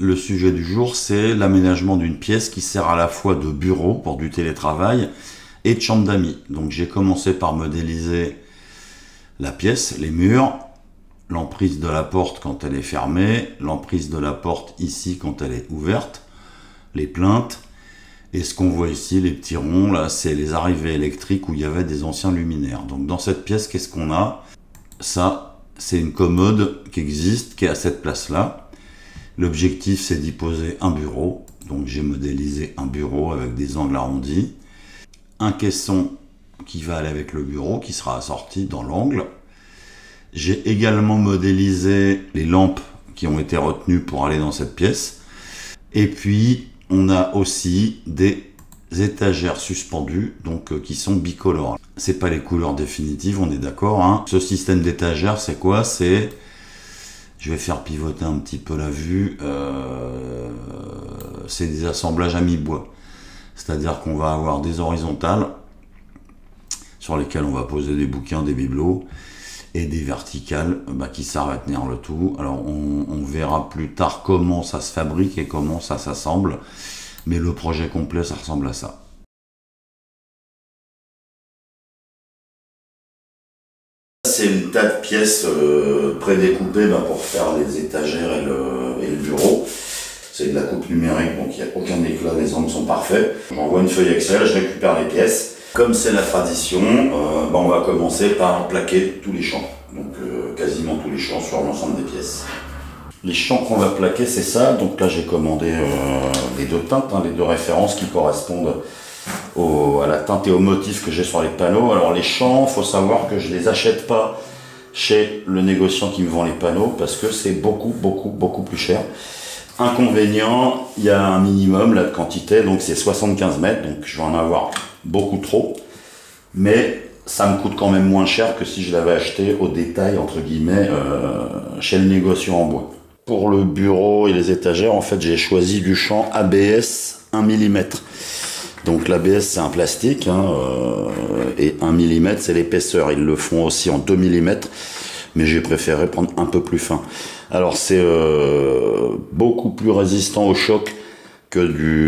Le sujet du jour, c'est l'aménagement d'une pièce qui sert à la fois de bureau pour du télétravail et de chambre d'amis. Donc j'ai commencé par modéliser la pièce, les murs, l'emprise de la porte quand elle est fermée, l'emprise de la porte ici quand elle est ouverte, les plinthes, et ce qu'on voit ici, les petits ronds, là, c'est les arrivées électriques où il y avait des anciens luminaires. Donc dans cette pièce, qu'est-ce qu'on a? Ça, c'est une commode qui existe, qui est à cette place-là. L'objectif, c'est d'y poser un bureau. Donc j'ai modélisé un bureau avec des angles arrondis. Un caisson qui va aller avec le bureau, qui sera assorti dans l'angle. J'ai également modélisé les lampes qui ont été retenues pour aller dans cette pièce. Et puis, on a aussi des étagères suspendues, donc qui sont bicolores. C'est pas les couleurs définitives, on est d'accord, hein. Ce système d'étagères, c'est quoi? C'est... Je vais faire pivoter un petit peu la vue. C'est des assemblages à mi-bois. C'est-à-dire qu'on va avoir des horizontales sur lesquelles on va poser des bouquins, des bibelots, et des verticales qui servent à tenir le tout. Alors on verra plus tard comment ça se fabrique et comment ça s'assemble. Mais le projet complet, ça ressemble à ça. C'est une tas de pièces prédécoupées pour faire les étagères et le bureau. C'est de la coupe numérique, donc il n'y a aucun éclat, les angles sont parfaits. J'envoie une feuille Excel, je récupère les pièces. Comme c'est la tradition, on va commencer par plaquer tous les champs. Donc quasiment tous les champs sur l'ensemble des pièces. Les champs qu'on va plaquer, c'est ça. Donc là, j'ai commandé les deux teintes, les deux références qui correspondent à la teinte et au motif que j'ai sur les panneaux. Alors les champs, il faut savoir que je les achète pas chez le négociant qui me vend les panneaux parce que c'est beaucoup plus cher. Inconvénient, il y a un minimum là de quantité, donc c'est 75 mètres, donc je vais en avoir beaucoup trop, mais ça me coûte quand même moins cher que si je l'avais acheté au détail, entre guillemets, chez le négociant en bois. Pour le bureau et les étagères, en fait, j'ai choisi du champ ABS 1 mm. Donc l'ABS, c'est un plastique, et 1 mm, c'est l'épaisseur. Ils le font aussi en 2 mm, mais j'ai préféré prendre un peu plus fin. Alors c'est beaucoup plus résistant au choc que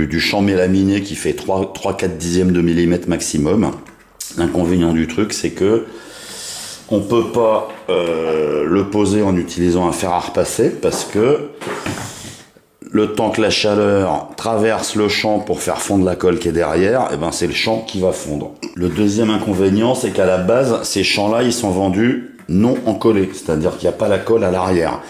du champ mélaminé qui fait 3-4 dixièmes de millimètre maximum. L'inconvénient du truc, c'est que on peut pas le poser en utilisant un fer à repasser parce que le temps que la chaleur traverse le champ pour faire fondre la colle qui est derrière, c'est le champ qui va fondre. Le deuxième inconvénient, c'est qu'à la base, ces champs-là, ils sont vendus non encollés, c'est-à-dire qu'il n'y a pas la colle à l'arrière.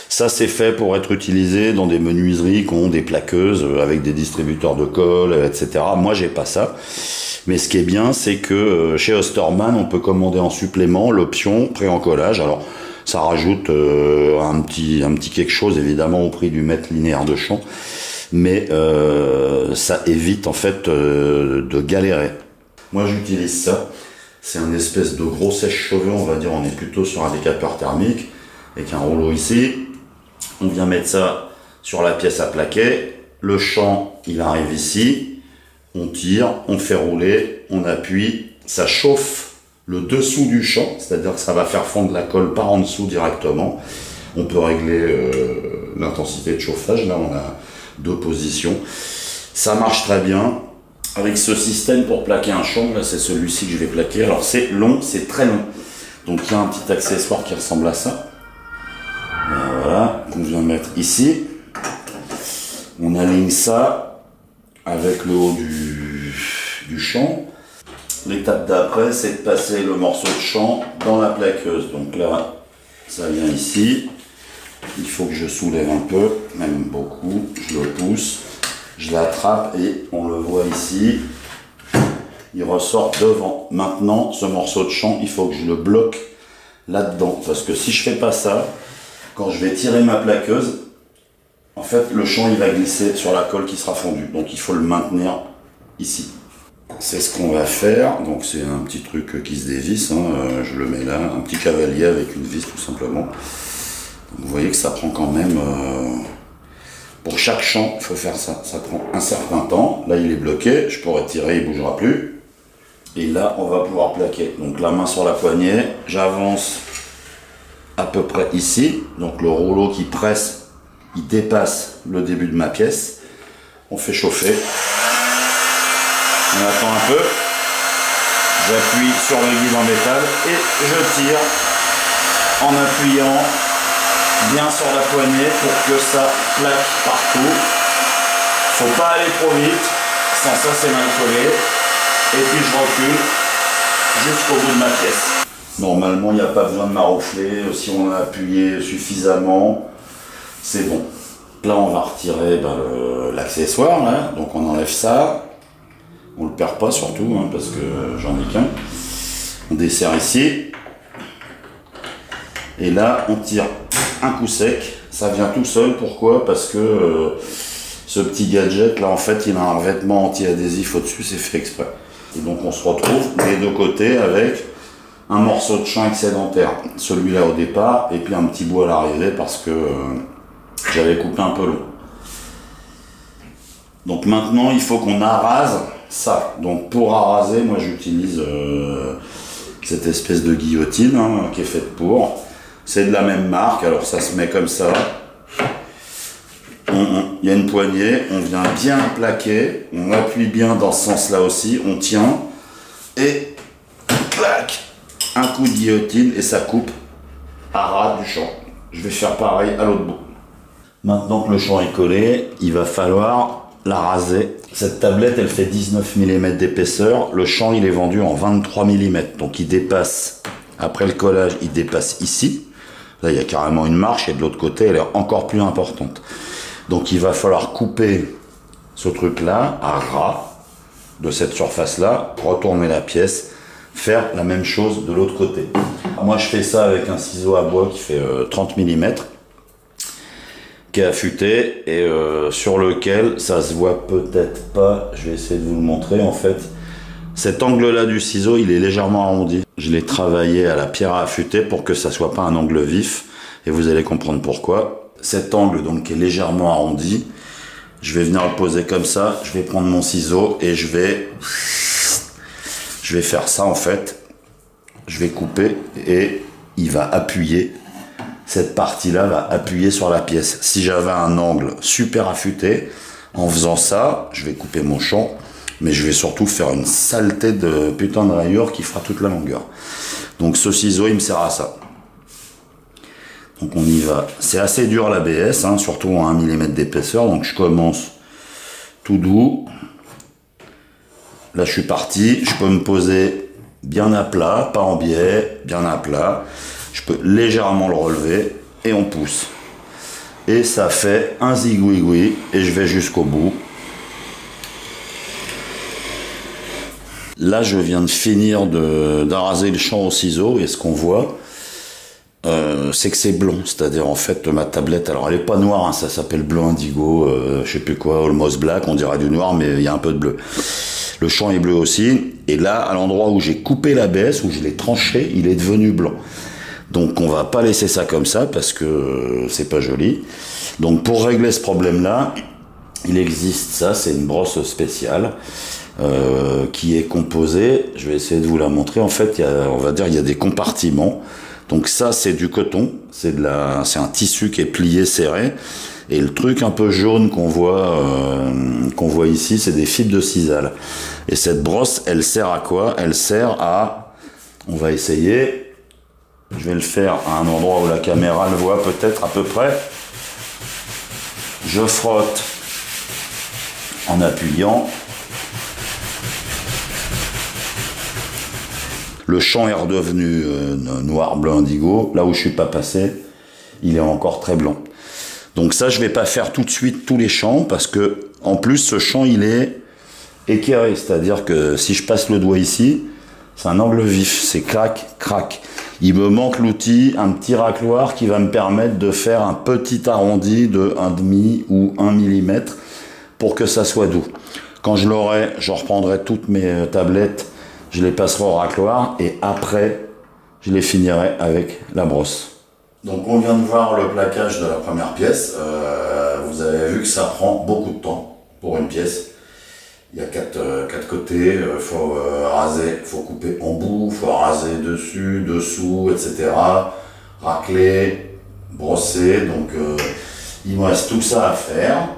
Ça, c'est fait pour être utilisé dans des menuiseries qui ont des plaqueuses avec des distributeurs de colle, etc. Moi, j'ai pas ça. Mais ce qui est bien, c'est que chez Osterman, on peut commander en supplément l'option pré-encollage. Alors, ça rajoute un petit quelque chose, évidemment, au prix du mètre linéaire de champ. Mais ça évite, en fait, de galérer. Moi, j'utilise ça. C'est un espèce de gros sèche-cheveux, on va dire. On est plutôt sur un décapeur thermique, avec un rouleau ici. On vient mettre ça sur la pièce à plaquer. Le champ, il arrive ici. On tire, on fait rouler, on appuie. Ça chauffe le dessous du champ, c'est-à-dire que ça va faire fondre la colle par en dessous directement. On peut régler l'intensité de chauffage. Là, on a 2 positions. Ça marche très bien. Avec ce système pour plaquer un champ, là, c'est celui-ci que je vais plaquer. Alors, c'est long, c'est très long. Donc, il y a un petit accessoire qui ressemble à ça. Voilà, qu'on vient mettre ici. On aligne ça avec le haut du champ. L'étape d'après, c'est de passer le morceau de champ dans la plaqueuse. Donc là, ça vient ici. Il faut que je soulève un peu, même beaucoup. Je le pousse, je l'attrape et on le voit ici. Il ressort devant. Maintenant, ce morceau de champ, il faut que je le bloque là-dedans. Parce que si je fais pas ça, quand je vais tirer ma plaqueuse, en fait, le champ, il va glisser sur la colle qui sera fondue. Donc, il faut le maintenir ici. C'est ce qu'on va faire. Donc, c'est un petit truc qui se dévisse. Je le mets là. Un petit cavalier avec une vis, tout simplement. Donc, vous voyez que ça prend quand même... Pour chaque champ, il faut faire ça. Ça prend un certain temps. Là, il est bloqué. Je pourrais tirer, il ne bougera plus. Et là, on va pouvoir plaquer. Donc, la main sur la poignée. J'avance à peu près ici. Donc, le rouleau qui presse il dépasse le début de ma pièce. On fait chauffer. On attend un peu. J'appuie sur le guide en métal et je tire en appuyant bien sur la poignée pour que ça plaque partout. Faut pas aller trop vite, sans ça c'est mal collé. Et puis je recule jusqu'au bout de ma pièce. Normalement il n'y a pas besoin de maroufler, si on a appuyé suffisamment, c'est bon. Là on va retirer l'accessoire, donc on enlève ça. On ne le perd pas surtout, parce que j'en ai qu'un. On desserre ici. Et là, on tire un coup sec. Ça vient tout seul. Pourquoi? Parce que ce petit gadget, là, en fait, il a un revêtement anti-adhésif au-dessus. C'est fait exprès. Et donc, on se retrouve des deux côtés avec un morceau de champ excédentaire. Celui-là au départ, et puis un petit bout à l'arrivée parce que j'avais coupé un peu long. Donc maintenant, il faut qu'on arrase ça. Donc pour araser, moi j'utilise cette espèce de guillotine qui est faite pour. C'est de la même marque, alors ça se met comme ça. Il y a une poignée, on vient bien plaquer, on appuie bien dans ce sens-là aussi, on tient et clac, un coup de guillotine et ça coupe à ras du champ. Je vais faire pareil à l'autre bout. Maintenant que le champ est collé, il va falloir la raser. Cette tablette, elle fait 19 mm d'épaisseur. Le champ, il est vendu en 23 mm. Donc, il dépasse, après le collage, il dépasse ici. Là, il y a carrément une marche et de l'autre côté, elle est encore plus importante. Donc, il va falloir couper ce truc-là à ras de cette surface-là, retourner la pièce, faire la même chose de l'autre côté. Moi, je fais ça avec un ciseau à bois qui fait 30 mm. Qui est affûté et sur lequel ça se voit peut-être pas, je vais essayer de vous le montrer. En fait, cet angle là du ciseau, il est légèrement arrondi. Je l'ai travaillé à la pierre à affûter pour que ça soit pas un angle vif et vous allez comprendre pourquoi. Cet angle donc qui est légèrement arrondi, je vais venir le poser comme ça, je vais prendre mon ciseau et je vais faire ça en fait. Je vais couper et il va appuyer. Cette partie-là va appuyer sur la pièce. Si j'avais un angle super affûté, en faisant ça, je vais couper mon champ, mais je vais surtout faire une saleté de putain de rayure qui fera toute la longueur. Donc ce ciseau, il me sert à ça. Donc on y va. C'est assez dur l'ABS, surtout en 1 mm d'épaisseur, donc je commence tout doux. Là je suis parti, je peux me poser bien à plat, pas en biais, bien à plat. Je peux légèrement le relever et on pousse. Et ça fait un zigouigoui et je vais jusqu'au bout. Là, je viens de finir d'araser le champ au ciseau et ce qu'on voit, c'est que c'est blond. C'est-à-dire, en fait, ma tablette, alors elle est pas noire, ça s'appelle bleu indigo, je sais plus quoi, almost black, on dirait du noir, mais il y a un peu de bleu. Le champ est bleu aussi. Et là, à l'endroit où j'ai coupé l'ABS, où je l'ai tranché, il est devenu blanc. Donc on va pas laisser ça comme ça parce que c'est pas joli. Donc pour régler ce problème-là, il existe ça, c'est une brosse spéciale qui est composée, je vais essayer de vous la montrer, en fait on va dire il y a des compartiments. Donc ça c'est du coton, c'est un tissu qui est plié, serré. Et le truc un peu jaune qu'on voit ici, c'est des fibres de sisal. Et cette brosse, elle sert à quoi? Elle sert à, on va essayer. Je vais le faire à un endroit où la caméra le voit peut-être à peu près. Je frotte en appuyant. Le champ est redevenu noir, bleu, indigo. Là où je ne suis pas passé, il est encore très blanc. Donc ça, je ne vais pas faire tout de suite tous les champs parce que en plus, ce champ, il est équerré. C'est-à-dire que si je passe le doigt ici, c'est un angle vif. C'est crac, crac. Il me manque l'outil, un petit racloir qui va me permettre de faire un petit arrondi de 1,5 ou 1 mm pour que ça soit doux. Quand je l'aurai, je reprendrai toutes mes tablettes, je les passerai au racloir et après, je les finirai avec la brosse. Donc on vient de voir le plaquage de la première pièce. Vous avez vu que ça prend beaucoup de temps pour une pièce. Il y a quatre côtés, faut raser, faut couper en bout, faut raser dessus, dessous, etc. Racler, brosser, donc Il me reste tout ça à faire.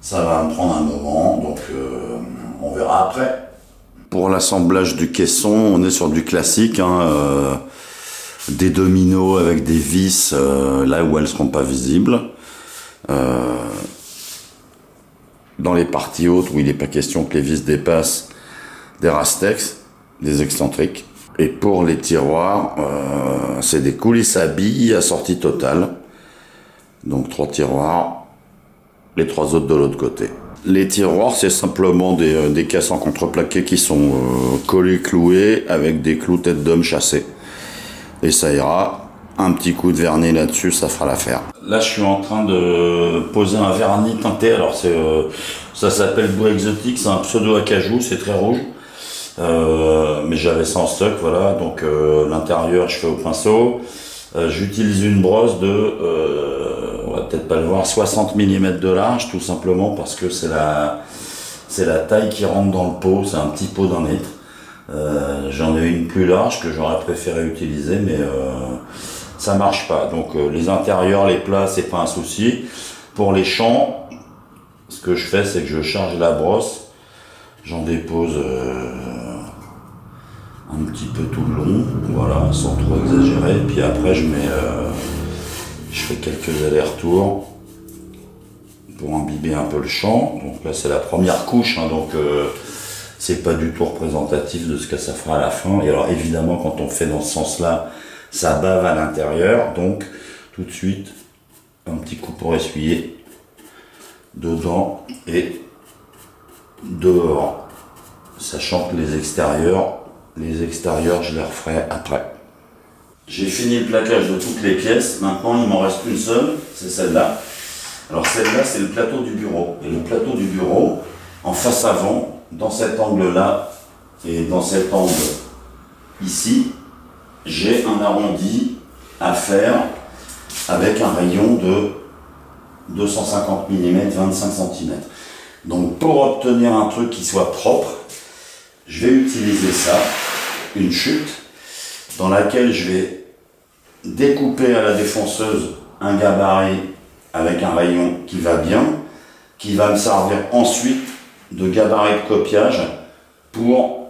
Ça va me prendre un moment, donc on verra après. Pour l'assemblage du caisson, on est sur du classique, hein, des dominos avec des vis là où elles ne seront pas visibles. Dans les parties hautes où il n'est pas question que les vis dépassent, des rastex, des excentriques. Et pour les tiroirs, c'est des coulisses à billes à sortie totale. Donc 3 tiroirs, les 3 autres de l'autre côté. Les tiroirs, c'est simplement des caisses en contreplaqué qui sont collées, clouées, avec des clous tête d'homme chassés. Et ça ira. Un petit coup de vernis là-dessus, ça fera l'affaire. Là, je suis en train de poser un vernis teinté. Alors, ça s'appelle Bois Exotique. C'est un pseudo acajou, c'est très rouge. Mais j'avais ça en stock, voilà. Donc, l'intérieur, je fais au pinceau. J'utilise une brosse de, on va peut-être pas le voir, 60 mm de large, tout simplement parce que c'est la taille qui rentre dans le pot. C'est un petit pot d'1 litre. J'en ai une plus large que j'aurais préféré utiliser, mais ça marche pas. Donc les intérieurs, les plats, c'est pas un souci. Pour les champs, ce que je fais, c'est que je charge la brosse, j'en dépose un petit peu tout le long, voilà, sans trop exagérer. Puis après, je fais quelques allers-retours pour imbiber un peu le champ. Donc là, c'est la première couche, hein, donc c'est pas du tout représentatif de ce que ça fera à la fin. Et alors évidemment, quand on fait dans ce sens-là, ça bave à l'intérieur, donc tout de suite un petit coup pour essuyer dedans et dehors, sachant que les extérieurs je les referai après. J'ai fini le plaquage de toutes les pièces. Maintenant il m'en reste une seule, c'est celle-là. Alors celle-là, c'est le plateau du bureau, et le plateau du bureau en face avant, dans cet angle là et dans cet angle ici, j'ai un arrondi à faire avec un rayon de 250 mm, 25 cm. Donc pour obtenir un truc qui soit propre, je vais utiliser ça, une chute, dans laquelle je vais découper à la défonceuse un gabarit avec un rayon qui va bien, qui va me servir ensuite de gabarit de copiage pour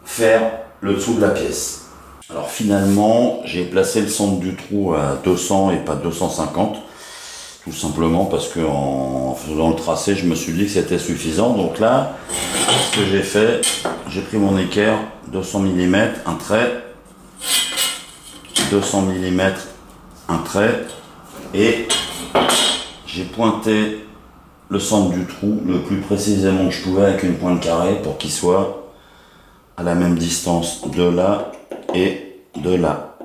faire le dessous de la pièce. Alors finalement, j'ai placé le centre du trou à 200 et pas 250, tout simplement parce que en faisant le tracé, je me suis dit que c'était suffisant. Donc là, ce que j'ai fait, j'ai pris mon équerre, 200 mm, un trait, 200 mm, un trait, et j'ai pointé le centre du trou le plus précisément que je pouvais avec une pointe carrée pour qu'il soit à la même distance de là et de là.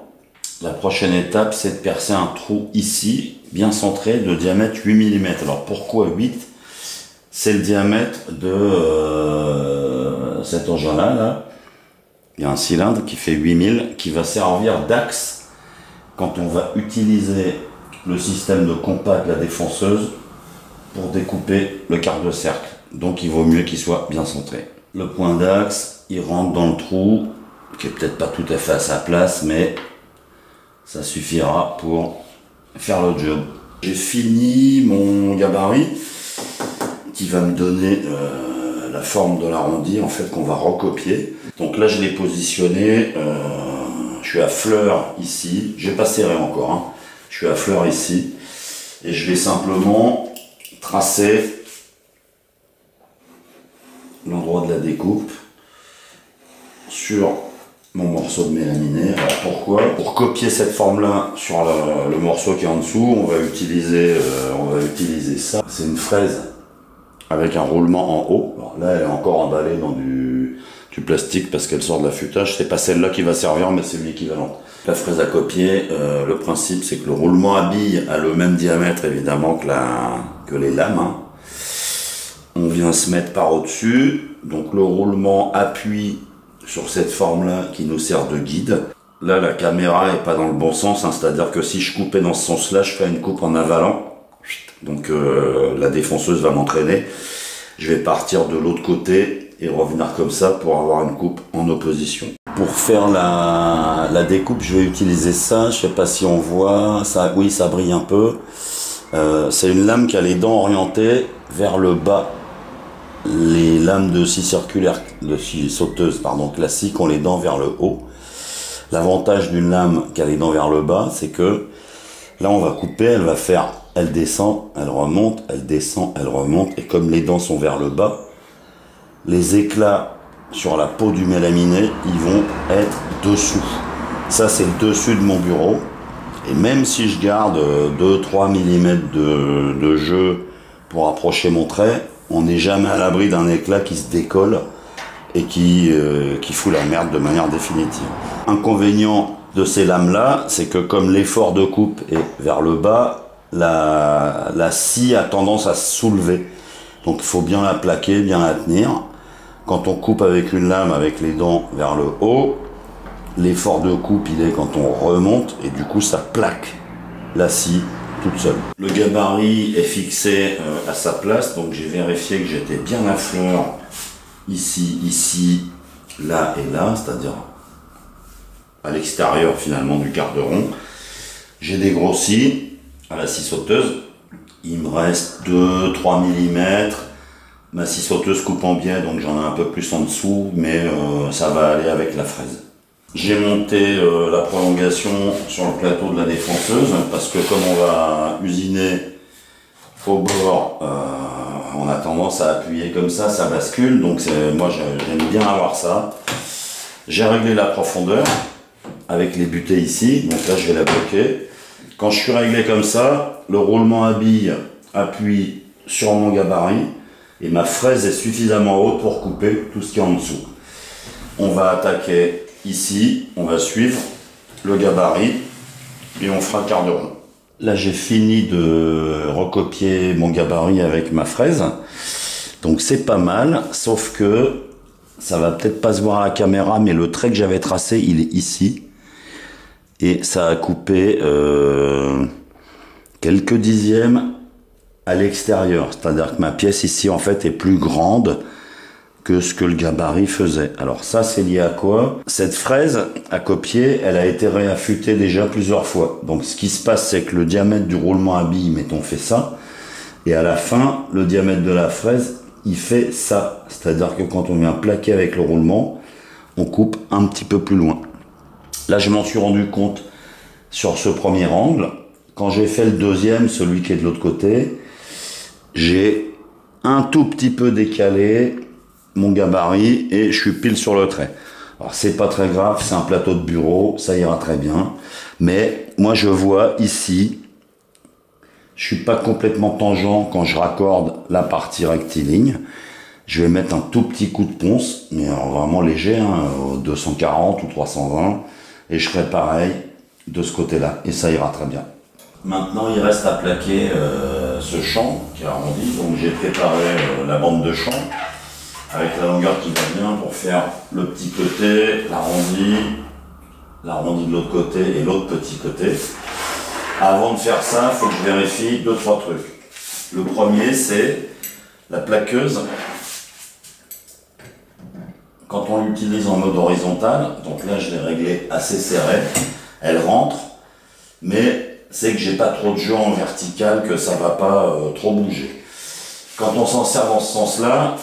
La prochaine étape, c'est de percer un trou ici, bien centré, de diamètre 8 mm. Alors pourquoi 8? C'est le diamètre de cet engin-là. Là. Il y a un cylindre qui fait 8000, qui va servir d'axe quand on va utiliser le système de compas de la défonceuse pour découper le quart de cercle. Donc il vaut mieux qu'il soit bien centré. Le point d'axe, il rentre dans le trou, qui est peut-être pas tout à fait à sa place, mais ça suffira pour faire le job. J'ai fini mon gabarit qui va me donner la forme de l'arrondi en fait qu'on va recopier. Donc là je l'ai positionné, je suis à fleur ici, j'ai pas serré encore, hein. Je suis à fleur ici et je vais simplement tracer l'endroit de la découpe sur mon morceau de mélaminé. Alors pourquoi? Pour copier cette forme-là sur le morceau qui est en dessous, on va utiliser ça. C'est une fraise avec un roulement en haut. Alors là, elle est encore emballée dans du plastique parce qu'elle sort de l'affûtage. C'est pas celle-là qui va servir, mais c'est l'équivalent. La fraise à copier, le principe, c'est que le roulement à billes a le même diamètre, évidemment, que les lames. Hein. On vient se mettre par au-dessus. Donc le roulement appuie sur cette forme-là qui nous sert de guide. Là, la caméra est pas dans le bon sens, hein, c'est-à-dire que si je coupais dans ce sens-là, je fais une coupe en avalant. Donc la défonceuse va m'entraîner. Je vais partir de l'autre côté et revenir comme ça pour avoir une coupe en opposition. Pour faire la découpe, je vais utiliser ça. Je sais pas si on voit, ça, oui, ça brille un peu. C'est une lame qui a les dents orientées vers le bas. Les lames de scie circulaire, de scie sauteuse, pardon, classique ont les dents vers le haut. L'avantage d'une lame qui a les dents vers le bas, c'est que là on va couper, elle va faire, elle descend, elle remonte, elle descend, elle remonte, et comme les dents sont vers le bas, les éclats sur la peau du mélaminé, ils vont être dessous. Ça c'est le dessus de mon bureau, et même si je garde 2-3 mm de jeu pour approcher mon trait, on n'est jamais à l'abri d'un éclat qui se décolle et qui fout la merde de manière définitive. Inconvénient de ces lames-là, c'est que comme l'effort de coupe est vers le bas, la scie a tendance à se soulever. Donc il faut bien la plaquer, bien la tenir. Quand on coupe avec une lame avec les dents vers le haut, l'effort de coupe il est quand on remonte et du coup ça plaque la scie toute seule. Le gabarit est fixé à sa place, donc j'ai vérifié que j'étais bien à fleur ici, ici, là et là, c'est-à-dire à l'extérieur finalement du garde-rond. J'ai dégrossi à la scie sauteuse, il me reste 2-3 mm. Ma scie sauteuse coupe en biais, donc j'en ai un peu plus en dessous, mais ça va aller avec la fraise. J'ai monté la prolongation sur le plateau de la défonceuse, parce que comme on va usiner au bord, on a tendance à appuyer comme ça bascule, donc moi j'aime bien avoir ça. J'ai réglé la profondeur avec les butées ici, donc là je vais la bloquer. Quand je suis réglé comme ça, le roulement à bille appuie sur mon gabarit et ma fraise est suffisamment haute pour couper tout ce qui est en dessous. On va attaquer ici, on va suivre le gabarit et on fera le quart de rond. Là j'ai fini de recopier mon gabarit avec ma fraise, donc c'est pas mal, sauf que ça va peut-être pas se voir à la caméra, mais le trait que j'avais tracé il est ici et ça a coupé quelques dixièmes à l'extérieur, c'est-à-dire que ma pièce ici en fait est plus grande que ce que le gabarit faisait. Alors ça c'est lié à quoi? Cette fraise à copier, elle a été réaffûtée déjà plusieurs fois. Donc ce qui se passe, c'est que le diamètre du roulement à bille, mettons, fait ça, et à la fin, le diamètre de la fraise, il fait ça. C'est-à-dire que quand on vient plaquer avec le roulement, on coupe un petit peu plus loin. Là je m'en suis rendu compte sur ce premier angle. Quand j'ai fait le deuxième, celui qui est de l'autre côté, j'ai un tout petit peu décalé mon gabarit et je suis pile sur le trait. Alors c'est pas très grave, c'est un plateau de bureau, ça ira très bien. Mais moi je vois ici, je suis pas complètement tangent quand je raccorde la partie rectiligne. Je vais mettre un tout petit coup de ponce, mais alors vraiment léger, hein, 240 ou 320, et je ferai pareil de ce côté-là, et ça ira très bien. Maintenant il reste à plaquer ce champ qui est arrondi, donc j'ai préparé la bande de champ avec la longueur qui va bien pour faire le petit côté, l'arrondi de l'autre côté et l'autre petit côté. Avant de faire ça, il faut que je vérifie 2-3 trucs. Le premier, c'est la plaqueuse. Quand on l'utilise en mode horizontal, donc là je l'ai réglé assez serré, elle rentre, mais c'est que j'ai pas trop de jeu en vertical, que ça va pas trop bouger. Quand on s'en sert dans ce sens-là,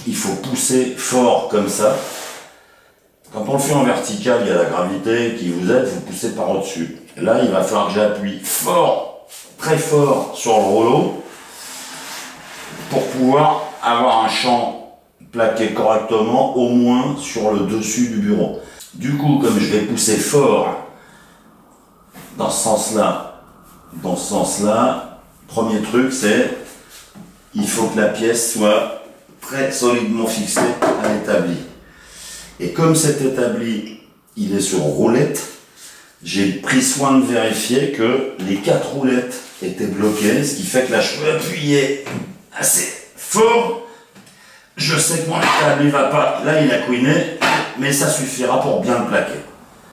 il faut pousser fort comme ça. Quand on le fait en vertical, il y a la gravité qui vous aide, vous poussez par au-dessus. Là, il va falloir que j'appuie fort, très fort sur le rouleau pour pouvoir avoir un champ plaqué correctement, au moins sur le dessus du bureau. Du coup, comme je vais pousser fort dans ce sens-là, premier truc, c'est il faut que la pièce soit très solidement fixé à l'établi. Et comme cet établi, il est sur roulette, j'ai pris soin de vérifier que les 4 roulettes étaient bloquées, ce qui fait que là je peux appuyer assez fort. Je sais que mon établi va pas, là il a couiné, mais ça suffira pour bien le plaquer.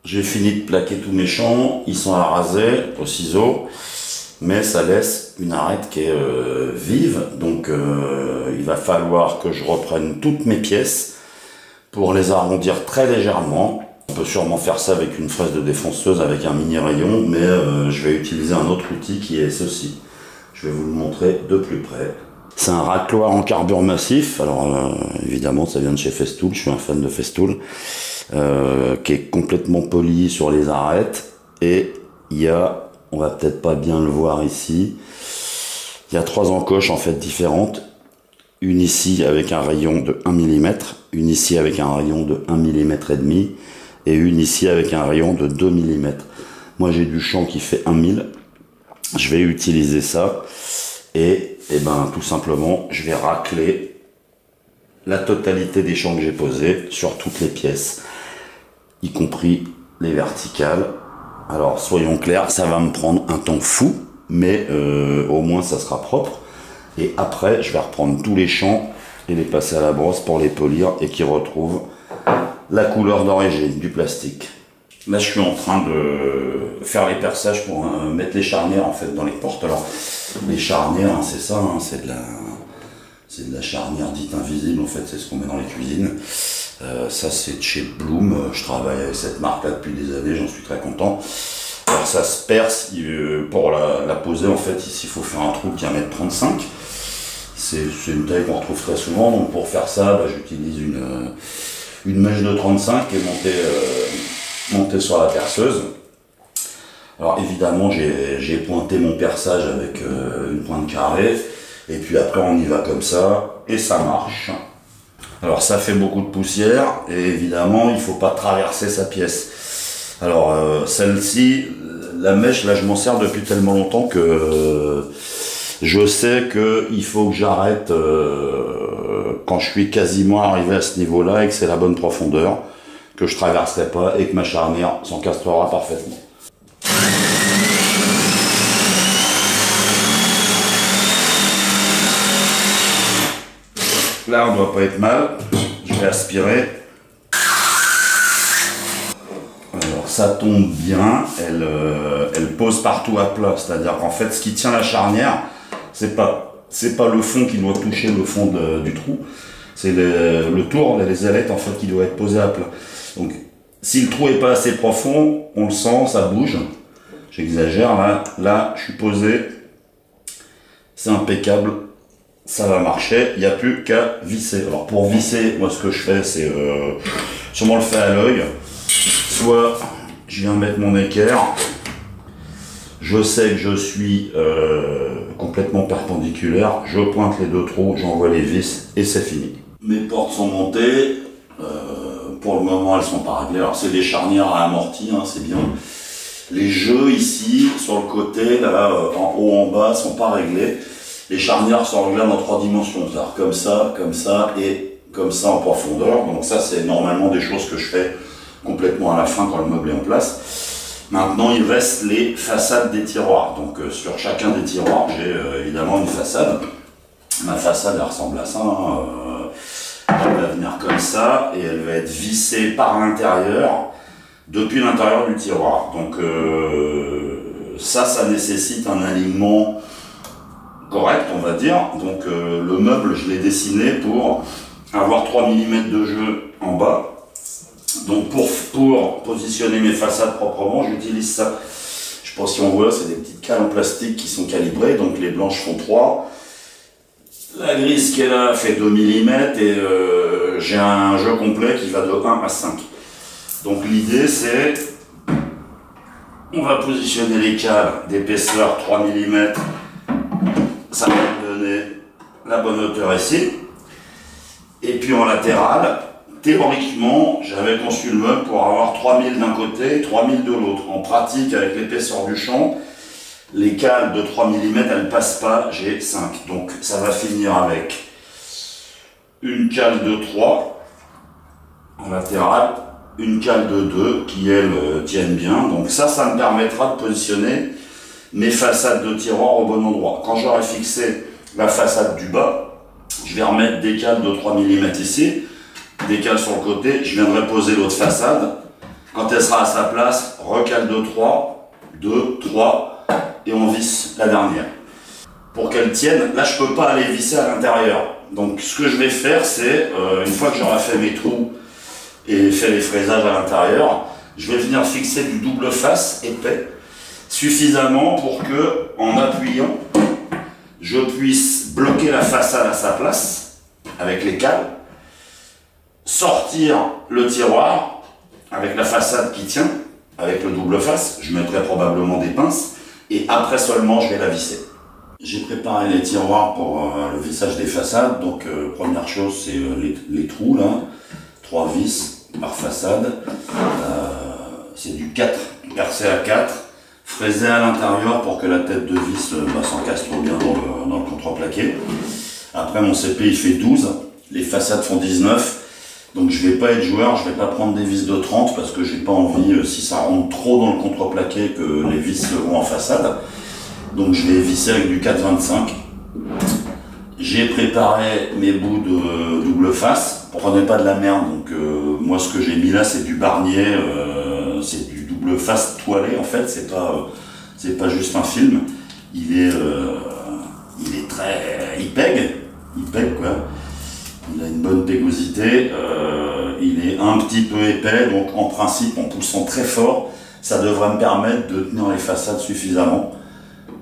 J'ai fini de plaquer tous mes champs, ils sont à raser au ciseau, mais ça laisse une arête qui est vive, donc il va falloir que je reprenne toutes mes pièces pour les arrondir très légèrement. On peut sûrement faire ça avec une fraise de défonceuse avec un mini rayon, mais je vais utiliser un autre outil qui est ceci. Je Je vais vous le montrer de plus près. C'est un racloir en carbure massif. Alors évidemment ça vient de chez Festool, je suis un fan de Festool, qui est complètement poli sur les arêtes. Et il y a, on va peut-être pas bien le voir ici, il y a 3 encoches en fait différentes. Une ici avec un rayon de 1 mm, une ici avec un rayon de 1 mm et demi, et une ici avec un rayon de 2 mm. Moi j'ai du champ qui fait 1 000. Je vais utiliser ça et ben tout simplement je vais racler la totalité des champs que j'ai posés sur toutes les pièces, y compris les verticales. Alors soyons clairs, ça va me prendre un temps fou, mais au moins ça sera propre. Et après je vais reprendre tous les champs et les passer à la brosse pour les polir et qu'ils retrouvent la couleur d'origine du plastique. Là, je suis en train de faire les perçages pour mettre les charnières en fait dans les portes. Alors, les charnières, hein, c'est ça, hein, c'est de la charnière dite invisible en fait, c'est ce qu'on met dans les cuisines. Ça, c'est de chez Blum. Je travaille avec cette marque-là depuis des années, j'en suis très content. Alors, ça se perce. Pour la poser, en fait, ici, il faut faire un trou qui est 1,35 m. C'est une taille qu'on retrouve très souvent. Donc, pour faire ça, bah, j'utilise une mèche de 35 qui est montée sur la perceuse. Alors évidemment j'ai pointé mon perçage avec une pointe carrée et puis après on y va comme ça et ça marche. Alors ça fait beaucoup de poussière et évidemment il ne faut pas traverser sa pièce. Alors celle-ci, la mèche là je m'en sers depuis tellement longtemps que je sais qu'il faut que j'arrête quand je suis quasiment arrivé à ce niveau-là et que c'est la bonne profondeur, que je traverserai pas et que ma charnière s'encastrera parfaitement. Là on doit pas être mal, je vais aspirer. Alors ça tombe bien, elle pose partout à plat, c'est-à-dire qu'en fait ce qui tient la charnière, c'est pas le fond qui doit toucher le fond du trou, c'est le tour, les ailettes en fait qui doivent être posées à plat. Donc si le trou est pas assez profond, on le sent, ça bouge. J'exagère là je suis posé, c'est impeccable, ça va marcher, il n'y a plus qu'à visser. Alors pour visser, moi ce que je fais c'est sûrement le fait à l'œil, soit je viens mettre mon équerre, je sais que je suis complètement perpendiculaire, je pointe les 2 trous, j'envoie les vis et c'est fini. Mes portes sont montées, pour le moment elles sont pas réglées, alors c'est des charnières à amorti, hein, c'est bien. Les jeux ici, sur le côté, là, en haut, en bas, sont pas réglés. Les charnières sont réglées en 3 dimensions, c'est-à-dire comme ça et comme ça en profondeur. Donc ça c'est normalement des choses que je fais complètement à la fin quand le meuble est en place. Maintenant il reste les façades des tiroirs. Donc sur chacun des tiroirs j'ai évidemment une façade. Ma façade elle ressemble à ça. Elle va venir comme ça et elle va être vissée par l'intérieur depuis l'intérieur du tiroir. Donc ça nécessite un alignement correct on va dire. Donc le meuble je l'ai dessiné pour avoir 3 mm de jeu en bas. Donc pour positionner mes façades proprement j'utilise ça. Je sais pas si on voit, c'est des petites cales en plastique qui sont calibrées, donc les blanches font 3. La grise qui est là fait 2 mm et j'ai un jeu complet qui va de 1 à 5. Donc l'idée c'est, on va positionner les cales d'épaisseur 3 mm, ça va me donner la bonne hauteur ici. Et puis en latéral, théoriquement, j'avais conçu le meuble pour avoir 3000 d'un côté et 3000 de l'autre. En pratique, avec l'épaisseur du champ, les cales de 3 mm, elles ne passent pas, j'ai 5. Donc ça va finir avec une cale de 3 en latéral, une cale de 2 qui, elles, tiennent bien. Donc ça me permettra de positionner mes façades de tiroir au bon endroit. Quand j'aurai fixé la façade du bas, je vais remettre des cales de 3 mm ici, des cales sur le côté, je viendrai poser l'autre façade. Quand elle sera à sa place, recale de 3, 2, 3, et on visse la dernière. Pour qu'elle tienne, là je peux pas aller visser à l'intérieur. Donc ce que je vais faire, c'est, une fois que j'aurai fait mes trous et fait les fraisages à l'intérieur, je vais venir fixer du double face épais, suffisamment pour que, en appuyant, je puisse bloquer la façade à sa place, avec les cales, sortir le tiroir, avec la façade qui tient, avec le double face, je mettrai probablement des pinces, et après seulement je vais la visser. J'ai préparé les tiroirs pour le vissage des façades, donc première chose c'est les trous là, 3 vis par façade, c'est du 4, percé à 4, fraisé à l'intérieur pour que la tête de vis s'encastre bien dans le contreplaqué. Après mon CP il fait 12, les façades font 19, donc je vais pas être joueur, je vais pas prendre des vis de 30 parce que j'ai pas envie, si ça rentre trop dans le contreplaqué, que les vis vont en façade. Donc je vais visser avec du 4,25. J'ai préparé mes bouts de double face. Prenez pas de la merde, donc moi ce que j'ai mis là c'est du Barnier, c'est du double face toilé en fait, c'est pas juste un film. Il est très, il pègue quoi. Il a une bonne pégosité, il est un petit peu épais, donc en principe en poussant très fort, ça devrait me permettre de tenir les façades suffisamment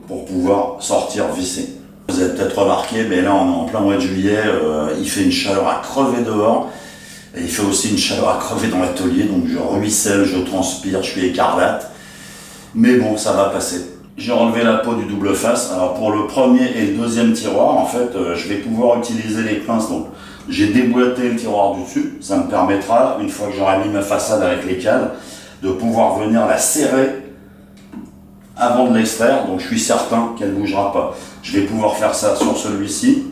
pour pouvoir sortir visser. Vous avez peut-être remarqué, mais là on est en plein mois de juillet, il fait une chaleur à crever dehors, et il fait aussi une chaleur à crever dans l'atelier, donc je ruisselle, je transpire, je suis écarlate, mais bon, ça va passer. J'ai enlevé la peau du double face. Alors pour le premier et le deuxième tiroir, en fait, je vais pouvoir utiliser les pinces. Donc j'ai déboîté le tiroir du dessus. Ça me permettra, une fois que j'aurai mis ma façade avec les cales, de pouvoir venir la serrer avant de l'extraire. Donc je suis certain qu'elle ne bougera pas. Je vais pouvoir faire ça sur celui-ci,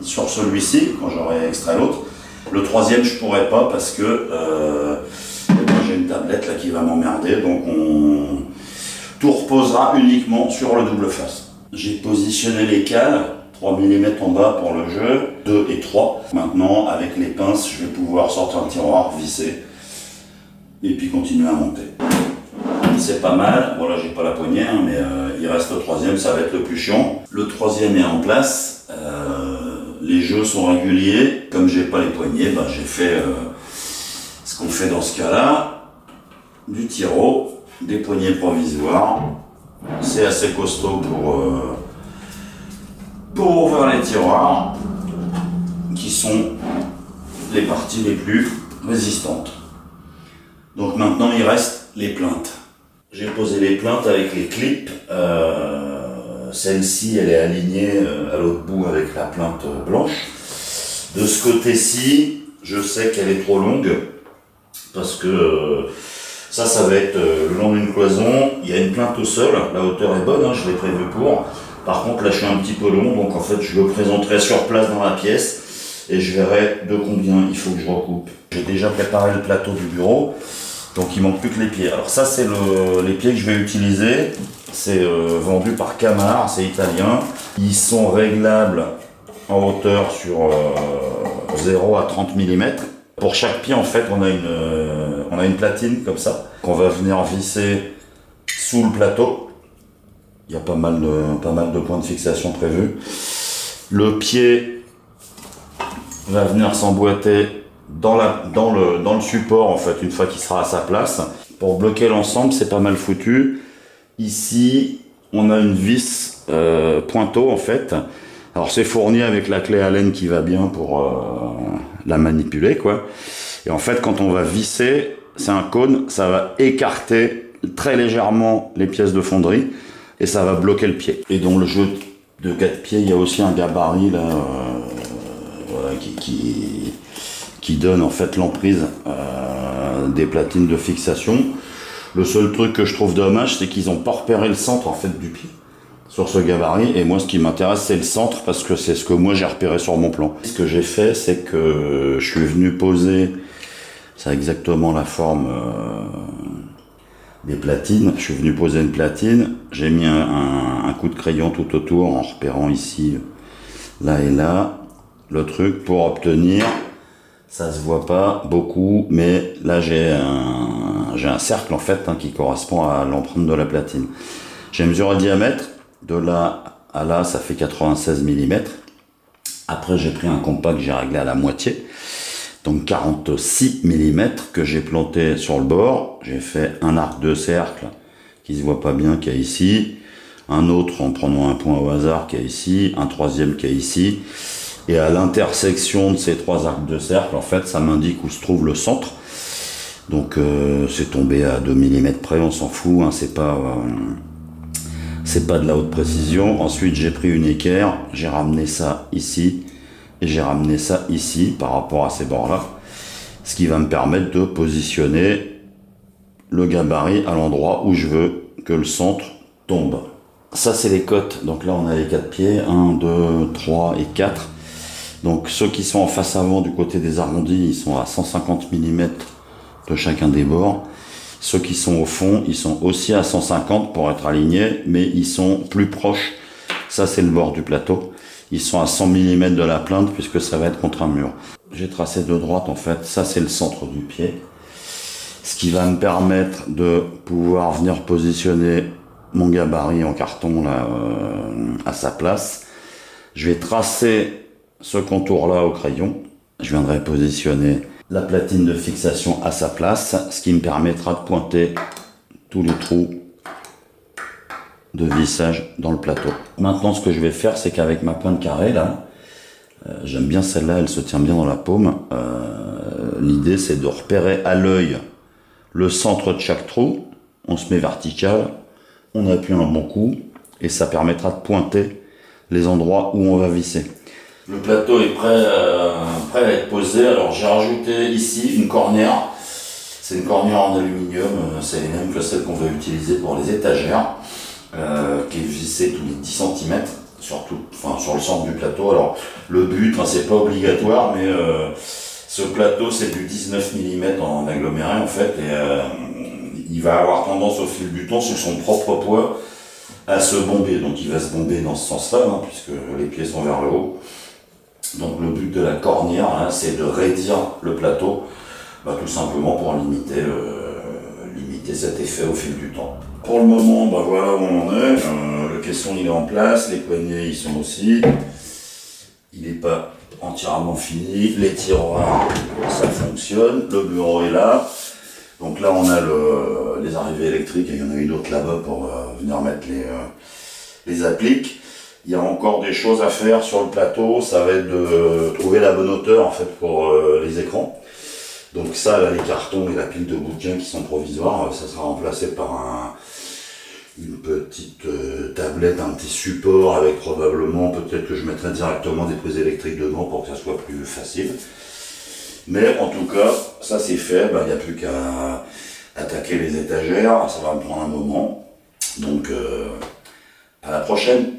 quand j'aurai extrait l'autre. Le troisième, je pourrai pas parce que j'ai une tablette là qui va m'emmerder. Donc tout reposera uniquement sur le double face. J'ai positionné les cales, 3 mm en bas pour le jeu, 2 et 3. Maintenant, avec les pinces, je vais pouvoir sortir le tiroir, visser, et puis continuer à monter. C'est pas mal, voilà, j'ai pas la poignée, hein, mais il reste le troisième, ça va être le plus chiant. Le troisième est en place, les jeux sont réguliers. Comme j'ai pas les poignées, bah, j'ai fait ce qu'on fait dans ce cas-là, du tiro, des poignées provisoires. C'est assez costaud pour ouvrir les tiroirs, qui sont les parties les plus résistantes. Donc maintenant il reste les plaintes. J'ai posé les plaintes avec les clips. Celle-ci elle est alignée à l'autre bout avec la plainte blanche. De ce côté-ci, je sais qu'elle est trop longue parce que ça va être le long d'une cloison. Il y a une plainte au sol, la hauteur est bonne, hein, je l'ai prévu pour. Par contre là je suis un petit peu long, donc en fait je le présenterai sur place dans la pièce et je verrai de combien il faut que je recoupe. J'ai déjà préparé le plateau du bureau, donc il manque plus que les pieds. Alors ça c'est les pieds que je vais utiliser, c'est vendu par Camar, c'est italien. Ils sont réglables en hauteur sur 0 à 30 mm. Pour chaque pied en fait on a une platine comme ça qu'on va venir visser sous le plateau. Il y a pas mal de points de fixation prévus. Le pied va venir s'emboîter dans le support en fait une fois qu'il sera à sa place. Pour bloquer l'ensemble, c'est pas mal foutu. Ici, on a une vis pointeau en fait. Alors c'est fourni avec la clé Allen qui va bien pour la manipuler quoi. Et en fait, quand on va visser, c'est un cône, ça va écarter très légèrement les pièces de fonderie et ça va bloquer le pied. Et dans le jeu de 4 pieds, il y a aussi un gabarit là, voilà, qui donne en fait l'emprise des platines de fixation. Le seul truc que je trouve dommage, c'est qu'ils n'ont pas repéré le centre en fait du pied sur ce gabarit, et moi ce qui m'intéresse c'est le centre parce que c'est ce que moi j'ai repéré sur mon plan. Ce que j'ai fait, c'est que je suis venu poser, ça a exactement la forme des platines, je suis venu poser une platine, j'ai mis un coup de crayon tout autour en repérant ici, là et là, le truc pour obtenir, ça se voit pas beaucoup, mais là j'ai un cercle en fait hein, qui correspond à l'empreinte de la platine. J'ai mesuré le diamètre, de là à là ça fait 96 mm. Après j'ai pris un compas que j'ai réglé à la moitié, donc 46 mm que j'ai planté sur le bord. J'ai fait un arc de cercle qui se voit pas bien, qu'il y a ici, un autre en prenant un point au hasard qui est ici, un troisième qui est ici. Et à l'intersection de ces 3 arcs de cercle, en fait, ça m'indique où se trouve le centre. Donc c'est tombé à 2 mm près, on s'en fout, hein, c'est pas de la haute précision. Ensuite j'ai pris une équerre, j'ai ramené ça ici, et j'ai ramené ça ici par rapport à ces bords-là. Ce qui va me permettre de positionner le gabarit à l'endroit où je veux que le centre tombe. Ça c'est les côtes, donc là on a les 4 pieds, 1, 2, 3 et 4. Donc ceux qui sont en face avant du côté des arrondis, ils sont à 150 mm de chacun des bords. Ceux qui sont au fond, ils sont aussi à 150 pour être alignés, mais ils sont plus proches. Ça c'est le bord du plateau. Ils sont à 100 mm de la plinthe puisque ça va être contre un mur. J'ai tracé de droite en fait, ça c'est le centre du pied. Ce qui va me permettre de pouvoir venir positionner mon gabarit en carton là à sa place. Je vais tracer ce contour là au crayon. Je viendrai positionner la platine de fixation à sa place, ce qui me permettra de pointer tous les trous de vissage dans le plateau. Maintenant ce que je vais faire, c'est qu'avec ma pointe carrée là, j'aime bien celle-là, elle se tient bien dans la paume. L'idée c'est de repérer à l'œil le centre de chaque trou, on se met vertical, on appuie un bon coup et ça permettra de pointer les endroits où on va visser. Le plateau est prêt à être posé, alors j'ai rajouté ici une cornière. C'est une cornière en aluminium, c'est les mêmes que celle qu'on va utiliser pour les étagères, qui est vissée tous les 10 cm sur le centre du plateau. Alors le but, c'est pas obligatoire, mais ce plateau c'est du 19 mm en aggloméré en fait, et il va avoir tendance au fil du temps sur son propre poids à se bomber. Donc il va se bomber dans ce sens-là, hein, puisque les pieds sont vers le haut. Donc le but de la cornière, hein, c'est de raidir le plateau, tout simplement pour limiter cet effet au fil du temps. Pour le moment, voilà où on en est. Le caisson il est en place, les poignées ils sont aussi. Il n'est pas entièrement fini, les tiroirs ça fonctionne, le bureau est là. Donc là on a les arrivées électriques, et il y en a eu d'autres là-bas pour venir mettre les appliques. Il y a encore des choses à faire sur le plateau, ça va être de trouver la bonne hauteur en fait pour les écrans. Donc ça, là, les cartons et la pile de bouquins qui sont provisoires, ça sera remplacé par une petite tablette, un petit support avec probablement, peut-être que je mettrai directement des prises électriques dedans pour que ça soit plus facile. Mais en tout cas, ça c'est fait, il n'y a plus qu'à attaquer les étagères, ça va me prendre un moment. Donc à la prochaine.